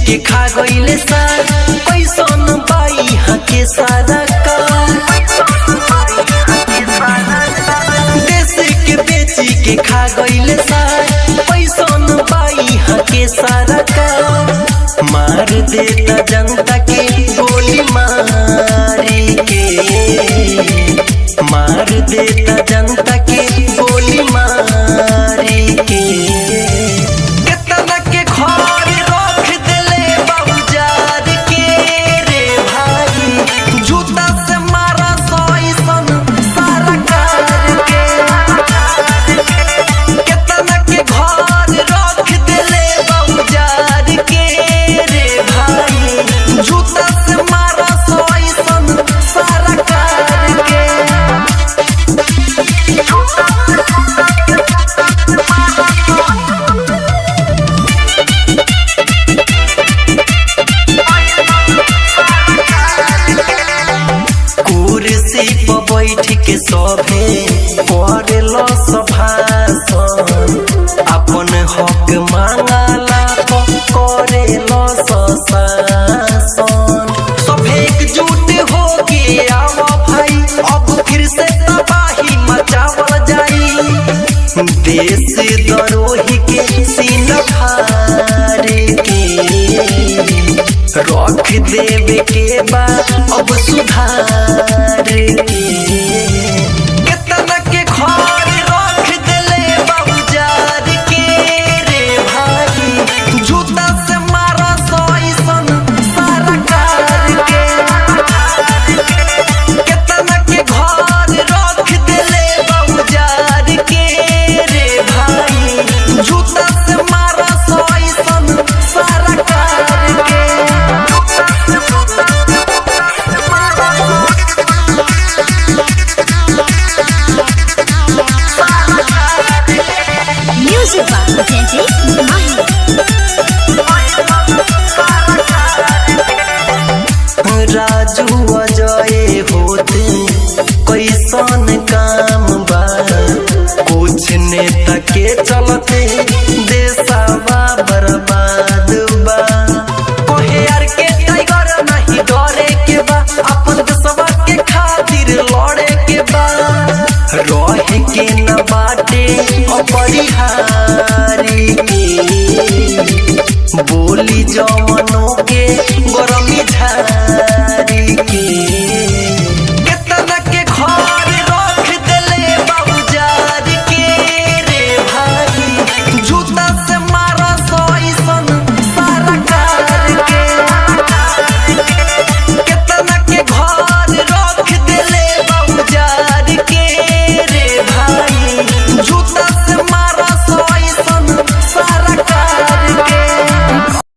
के खा गईले सार पैसन बाई हके सारा देश के बेची के खा गईले सार पैसन बाई हके सारा मार देता जनता के गोली मारी के मार देता जनता के गोली मारी के बैठ के सभे करेलो सभासन अपन हक मांगला करेलो शासन सब एकजुट हो के आओ भाई अब फिर से तबाही मचावल जाई देश द्रोही के सीन फाड़ के रख देवे के बाद अब सुधार के राजू अजय होते कैसन काम बा कुछ नेता के चलते देशवा बर्बाद बा कोहे यार के टाइगर नहीं डरे के बा अपन देशवा के खातिर लड़े के बा रहे के न बाटे अपरिहारी के बोली जमनों के गरमी झा